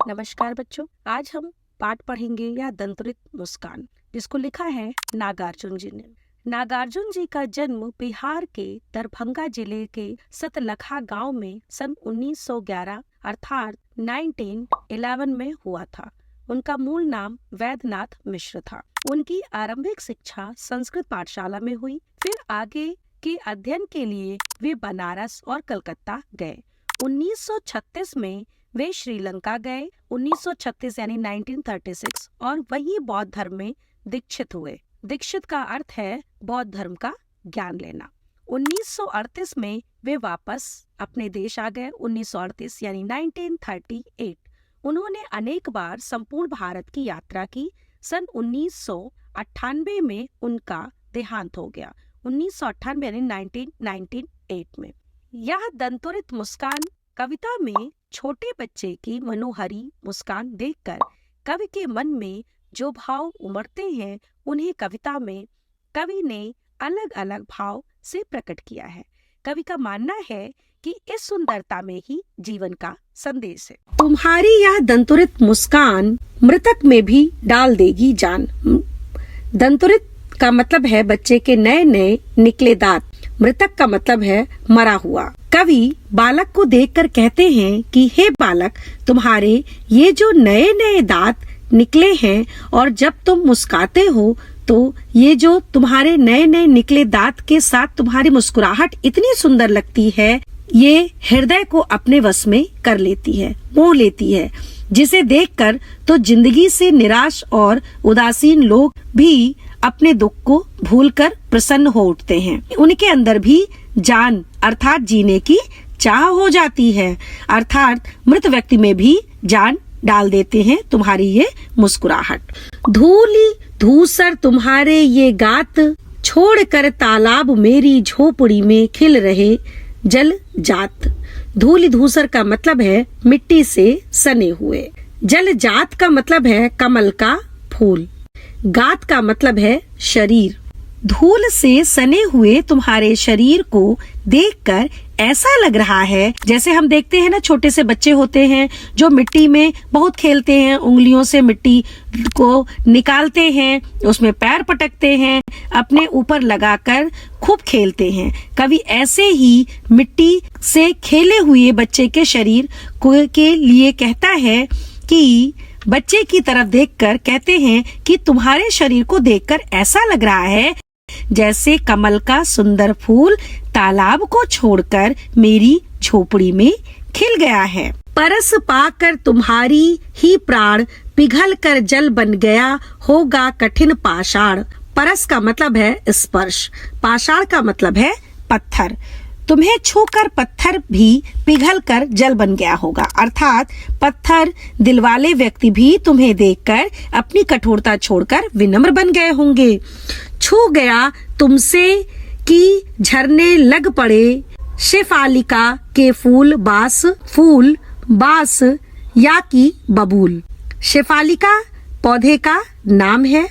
नमस्कार बच्चों, आज हम पाठ पढ़ेंगे या दंतुरित मुस्कान, जिसको लिखा है नागार्जुन जी ने। नागार्जुन जी का जन्म बिहार के दरभंगा जिले के सतलखा गांव में सन 1911 अर्थात 1911 में हुआ था। उनका मूल नाम वैद्यनाथ मिश्र था। उनकी आरंभिक शिक्षा संस्कृत पाठशाला में हुई। फिर आगे के अध्ययन के लिए वे बनारस और कलकत्ता गए। 1936 में वे श्रीलंका गए। 1936 यानी 1936 और वहीं बौद्ध धर्म में दीक्षित हुए। दीक्षित का अर्थ है बौद्ध धर्म का ज्ञान लेना। 1938 में वे वापस अपने देश आ गए। 1938 यानी 1938 उन्होंने अनेक बार संपूर्ण भारत की यात्रा की। सन 1998 में उनका देहांत हो गया। 1998 यानी 1998 में। यह दंतुरित मुस्कान कविता में छोटे बच्चे की मनोहरी मुस्कान देखकर कवि के मन में जो भाव उमड़ते हैं, उन्हें कविता में कवि ने अलग अलग भाव से प्रकट किया है। कवि का मानना है कि इस सुंदरता में ही जीवन का संदेश है। तुम्हारी यह दंतुरित मुस्कान मृतक में भी डाल देगी जान। दंतुरित का मतलब है बच्चे के नए नए निकले दांत। मृतक का मतलब है मरा हुआ। कवि बालक को देखकर कहते हैं कि हे बालक, तुम्हारे ये जो नए नए दांत निकले हैं और जब तुम मुस्काते हो तो ये जो तुम्हारे नए नए निकले दांत के साथ तुम्हारी मुस्कुराहट इतनी सुंदर लगती है, ये हृदय को अपने वश में कर लेती है, मोह लेती है, जिसे देखकर तो जिंदगी से निराश और उदासीन लोग भी अपने दुख को भूलकर प्रसन्न हो उठते हैं। उनके अंदर भी जान अर्थात जीने की चाह हो जाती है। अर्थात मृत व्यक्ति में भी जान डाल देते हैं तुम्हारी ये मुस्कुराहट। धूली धूसर तुम्हारे ये गात, छोड़कर तालाब मेरी झोपड़ी में खिल रहे जल जात। धूली धूसर का मतलब है मिट्टी से सने हुए। जल जात का मतलब है कमल का फूल। गात का मतलब है शरीर। धूल से सने हुए तुम्हारे शरीर को देखकर ऐसा लग रहा है जैसे हम देखते हैं ना, छोटे से बच्चे होते हैं जो मिट्टी में बहुत खेलते हैं, उंगलियों से मिट्टी को निकालते हैं, उसमें पैर पटकते हैं, अपने ऊपर लगाकर खूब खेलते हैं। कभी ऐसे ही मिट्टी से खेले हुए बच्चे के शरीर के लिए कहता है कि बच्चे की तरफ देखकर कहते हैं कि तुम्हारे शरीर को देखकर ऐसा लग रहा है जैसे कमल का सुंदर फूल तालाब को छोड़कर मेरी झोपड़ी में खिल गया है। परस पाकर तुम्हारी ही प्राण पिघल कर जल बन गया होगा कठिन पाषाण। परस का मतलब है स्पर्श, पाषाण का मतलब है पत्थर। तुम्हें छूकर पत्थर भी पिघल कर जल बन गया होगा। अर्थात पत्थर दिल वाले व्यक्ति भी तुम्हें देखकर अपनी कठोरता छोड़कर विनम्र बन गए होंगे। छू गया तुमसे कि झरने लग पड़े शेफालिका के फूल बास या की बबूल। शेफालिका पौधे का नाम है,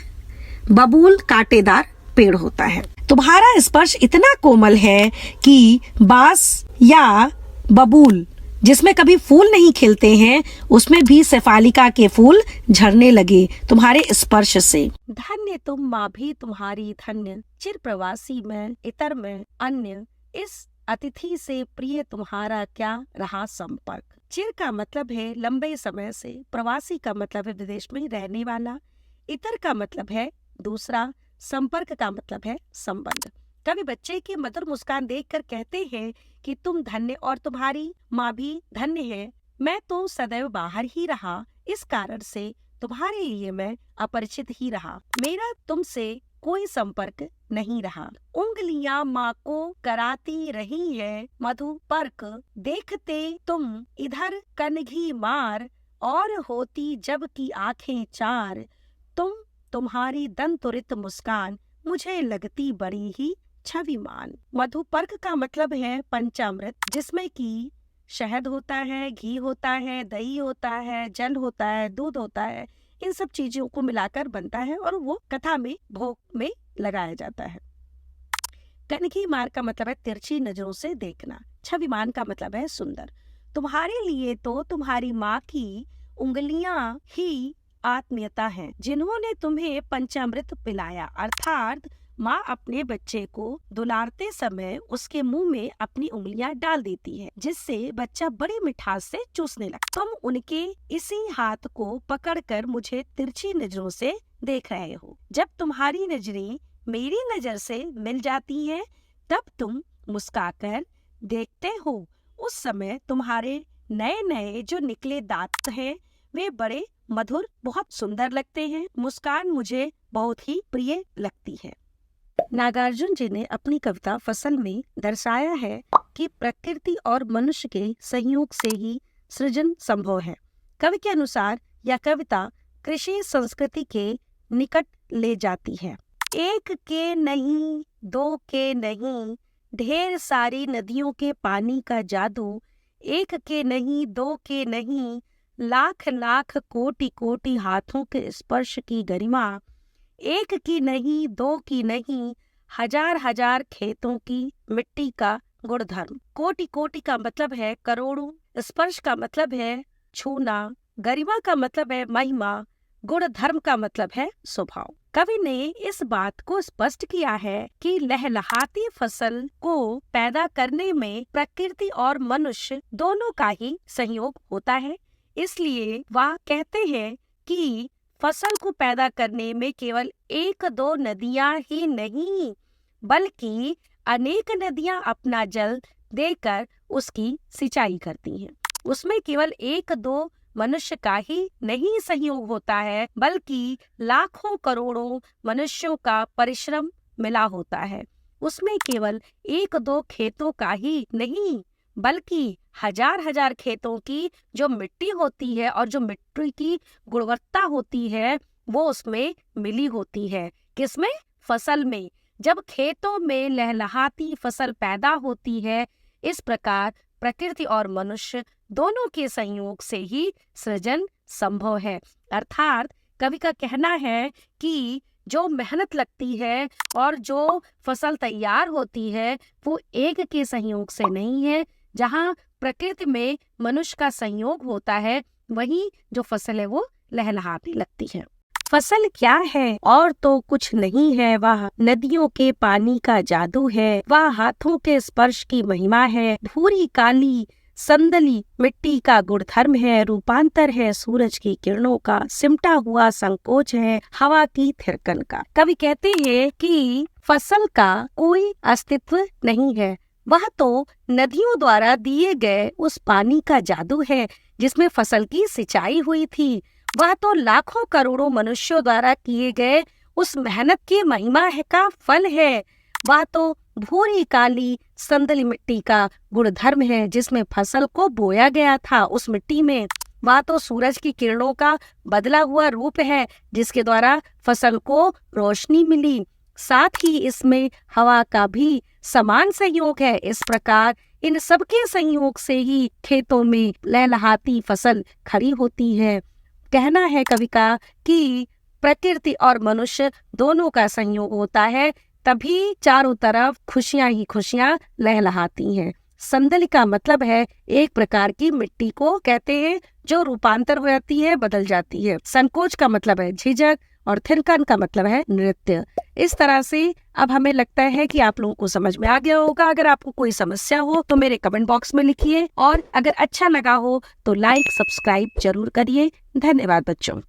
बबूल कांटेदार पेड़ होता है। तुम्हारा स्पर्श इतना कोमल है कि बांस या बबूल जिसमें कभी फूल नहीं खिलते हैं, उसमें भी शेफालिका के फूल झरने लगे तुम्हारे स्पर्श से। धन्य तुम माँ भी तुम्हारी धन्य, चिर प्रवासी में इतर में अन्य, इस अतिथि से प्रिय तुम्हारा क्या रहा संपर्क। चिर का मतलब है लंबे समय से, प्रवासी का मतलब है विदेश में रहने वाला, इतर का मतलब है दूसरा, संपर्क का मतलब है संबंध। कभी बच्चे की मधुर मुस्कान देखकर कहते हैं कि तुम धन्य और तुम्हारी माँ भी धन्य है। मैं तो सदैव बाहर ही रहा, इस कारण से तुम्हारे लिए मैं अपरिचित ही रहा। मेरा तुमसे कोई संपर्क नहीं रहा। उंगलियां माँ को कराती रही है मधुपर्क, देखते तुम इधर कनघी मार, और होती जब की आंखें चार। तुम्हारी दंतुरित मुस्कान मुझे लगती बड़ी ही छविमान। मधुपर्क का मतलब है पंचामृत, जिसमें कि शहद होता है, घी होता है, दही होता है, जल होता है, दूध होता है। इन सब चीजों को मिलाकर बनता है और वो कथा में भोग में लगाया जाता है। कनखी मार का मतलब है तिरछी नजरों से देखना। छविमान का मतलब है सुंदर। तुम्हारे लिए तो तुम्हारी माँ की उंगलियां ही आत्मीयता है, जिन्होंने तुम्हें पंचामृत पिलाया। अर्थात माँ अपने बच्चे को दुलारते समय उसके मुंह में अपनी उंगलियां डाल देती है, जिससे बच्चा बड़ी मिठास से चूसने लगता। तुम उनके इसी हाथ को पकड़कर मुझे तिरछी नजरों से देख रहे हो। जब तुम्हारी नजरें मेरी नजर से मिल जाती हैं, तब तुम मुस्कुराकर देखते हो। उस समय तुम्हारे नए नए जो निकले दांत हैं, वे बड़े मधुर, बहुत सुंदर लगते हैं। मुस्कान मुझे बहुत ही प्रिय लगती है। नागार्जुन जी ने अपनी कविता फसल में दर्शाया है कि प्रकृति और मनुष्य के सहयोग से ही सृजन संभव है। कवि के अनुसार यह कविता कृषि संस्कृति के निकट ले जाती है। एक के नहीं, दो के नहीं, ढेर सारी नदियों के पानी का जादू। एक के नहीं, दो के नहीं, लाख लाख कोटि कोटि हाथों के स्पर्श की गरिमा। एक की नहीं, दो की नहीं, हजार हजार खेतों की मिट्टी का गुणधर्म। कोटि कोटि का मतलब है करोड़ों, स्पर्श का मतलब है छूना, गरिमा का मतलब है महिमा, गुण धर्म का मतलब है स्वभाव। कवि ने इस बात को स्पष्ट किया है कि लहलहाती फसल को पैदा करने में प्रकृति और मनुष्य दोनों का ही सहयोग होता है। इसलिए वह कहते हैं कि फसल को पैदा करने में केवल एक दो नदियां ही नहीं, बल्कि अनेक नदियां अपना जल देकर उसकी सिंचाई करती हैं। उसमें केवल एक दो मनुष्य का ही नहीं सहयोग होता है, बल्कि लाखों करोड़ों मनुष्यों का परिश्रम मिला होता है। उसमें केवल एक दो खेतों का ही नहीं, बल्कि हजार हजार खेतों की जो मिट्टी होती है और जो मिट्टी की गुणवत्ता होती है, वो उसमें मिली होती है। किसमें? फसल में। जब खेतों में लहलहाती फसल पैदा होती है, इस प्रकार प्रकृति और मनुष्य दोनों के संयोग से ही सृजन संभव है। अर्थात कवि का कहना है कि जो मेहनत लगती है और जो फसल तैयार होती है, वो एक के संयोग से नहीं है। जहाँ प्रकृति में मनुष्य का संयोग होता है, वहीं जो फसल है वो लहलहाती लगती है। फसल क्या है? और तो कुछ नहीं है, वह नदियों के पानी का जादू है, वह हाथों के स्पर्श की महिमा है, भूरी काली संदली मिट्टी का गुणधर्म है, रूपांतर है सूरज की किरणों का, सिमटा हुआ संकोच है हवा की थिरकन का। कवि कहते हैं कि फसल का कोई अस्तित्व नहीं है, वह तो नदियों द्वारा दिए गए उस पानी का जादू है जिसमें फसल की सिंचाई हुई थी। वह तो लाखों करोड़ों मनुष्यों द्वारा किए गए उस मेहनत की महिमा है का फल है। वह तो भूरी काली संदली मिट्टी का गुणधर्म है जिसमें फसल को बोया गया था। उस मिट्टी में वह तो सूरज की किरणों का बदला हुआ रूप है जिसके द्वारा फसल को रोशनी मिली। साथ ही इसमें हवा का भी समान सहयोग है। इस प्रकार इन सबके संयोग से ही खेतों में लहलहाती फसल खड़ी होती है। कहना है कवि का कि प्रकृति और मनुष्य दोनों का संयोग होता है, तभी चारों तरफ खुशियां ही खुशियां लहलहाती हैं। संदली का मतलब है एक प्रकार की मिट्टी को कहते हैं जो रूपांतर हो जाती है, बदल जाती है। संकोच का मतलब है झिझक और थिरकन का मतलब है नृत्य। इस तरह से अब हमें लगता है कि आप लोगों को समझ में आ गया होगा। अगर आपको कोई समस्या हो तो मेरे कमेंट बॉक्स में लिखिए, और अगर अच्छा लगा हो तो लाइक सब्सक्राइब जरूर करिए। धन्यवाद बच्चों।